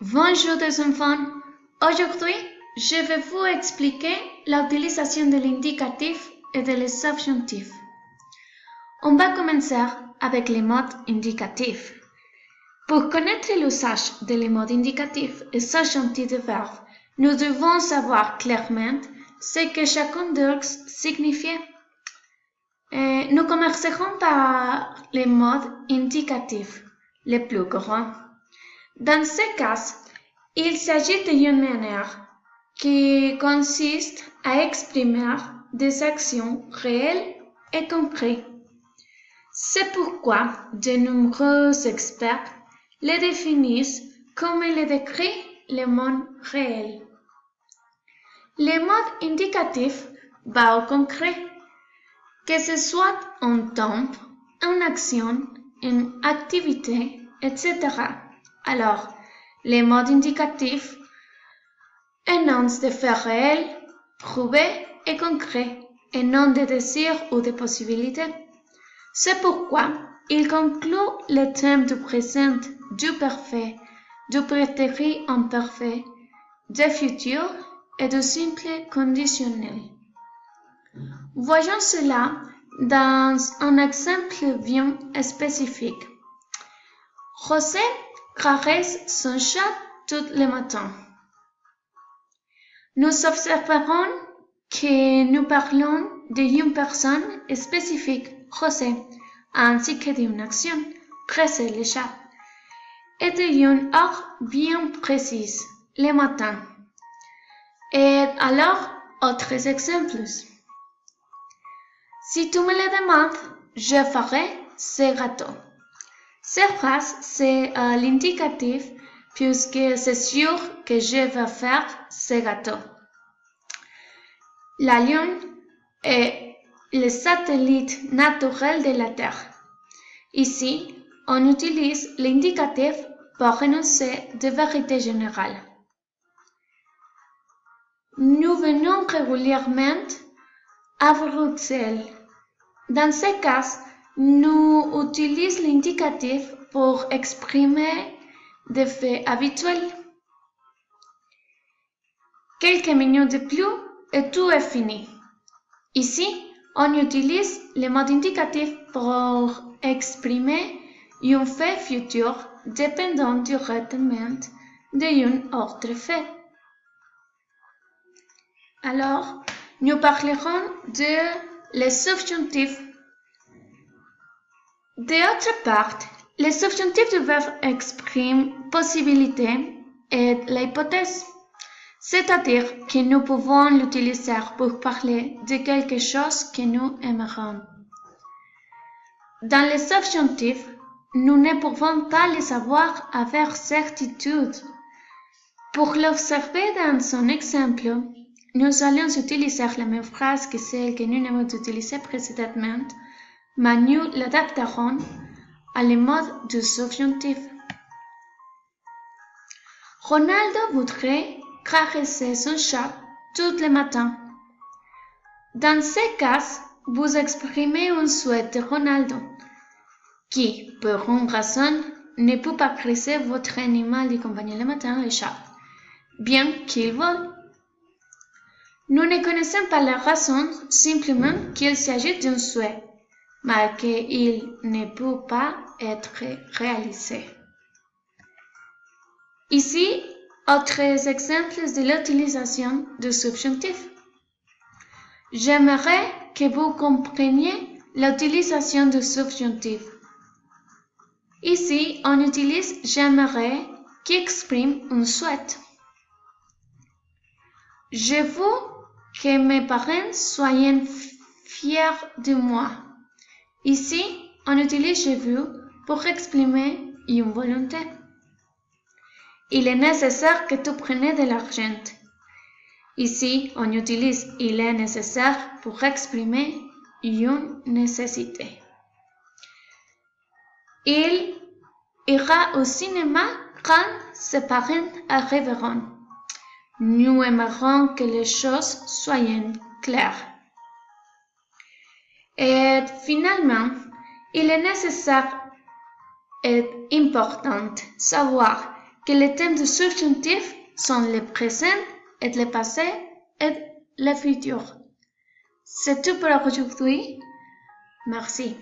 Bonjour les enfants, aujourd'hui je vais vous expliquer l'utilisation de l'indicatif et de les subjonctifs. On va commencer avec les modes indicatifs. Pour connaître l'usage des modes indicatifs et subjonctifs de verbes, nous devons savoir clairement ce que chacun d'eux signifie. Nous commencerons par les modes indicatifs, les plus courants. Dans ce cas, il s'agit d'une manière qui consiste à exprimer des actions réelles et concrètes. C'est pourquoi de nombreux experts les définissent comme les décrit le monde réel. Les modes indicatifs vont au concret, que ce soit en temps, en action, en activité, etc. Alors, les modes indicatifs énoncent des faits réels, prouvés et concrets, et non des désirs ou des possibilités. C'est pourquoi ils concluent les thèmes du présent, du parfait, du prétérit imparfait, du futur et du simple conditionnel. Voyons cela dans un exemple bien spécifique. José caresse son chat tous les matins. Nous observerons que nous parlons d'une personne spécifique, José, ainsi que d'une action, caresser le chat, et d'une heure bien précise, le matin. Et alors, autres exemples. Si tu me le demandes, je ferai ce gâteau. Cette phrase, c'est l'indicatif puisque c'est sûr que je vais faire ce gâteau. La Lune est le satellite naturel de la Terre. Ici, on utilise l'indicatif pour énoncer des vérités générales. Nous venons régulièrement à Bruxelles. Dans ce cas, nous utilisons l'indicatif pour exprimer des faits habituels. Quelques minutes de plus et tout est fini. Ici, on utilise le mode indicatif pour exprimer un fait futur dépendant directement d'un autre fait. Alors, nous parlerons de les subjonctifs. D'autre part, les subjonctifs du verbe expriment possibilité et l'hypothèse. C'est-à-dire que nous pouvons l'utiliser pour parler de quelque chose que nous aimerons. Dans les subjonctifs, nous ne pouvons pas les savoir avec certitude. Pour l'observer dans son exemple, nous allons utiliser la même phrase que celle que nous avons utilisée précédemment, mais nous l'adapterons à le mode du subjonctif. Ronaldo voudrait caresser son chat tous les matins. Dans ce cas, vous exprimez un souhait de Ronaldo, qui, pour une raison, ne peut pas caresser votre animal de compagnie le matin, le chat, bien qu'il vole. Nous ne connaissons pas la raison, simplement qu'il s'agit d'un souhait, mais qu'il ne peut pas être réalisé. Ici, autres exemples de l'utilisation du subjonctif. J'aimerais que vous compreniez l'utilisation du subjonctif. Ici, on utilise j'aimerais qui exprime un souhait. Je veux que mes parents soient fiers de moi. Ici, on utilise je veux pour exprimer une volonté. Il est nécessaire que tu prennes de l'argent. Ici, on utilise il est nécessaire pour exprimer une nécessité. Il ira au cinéma quand ses parents arriveront. Nous aimerons que les choses soient claires. Et finalement, il est nécessaire et important de savoir que les thèmes du subjonctif sont le présent et le passé et le futur. C'est tout pour aujourd'hui. Merci.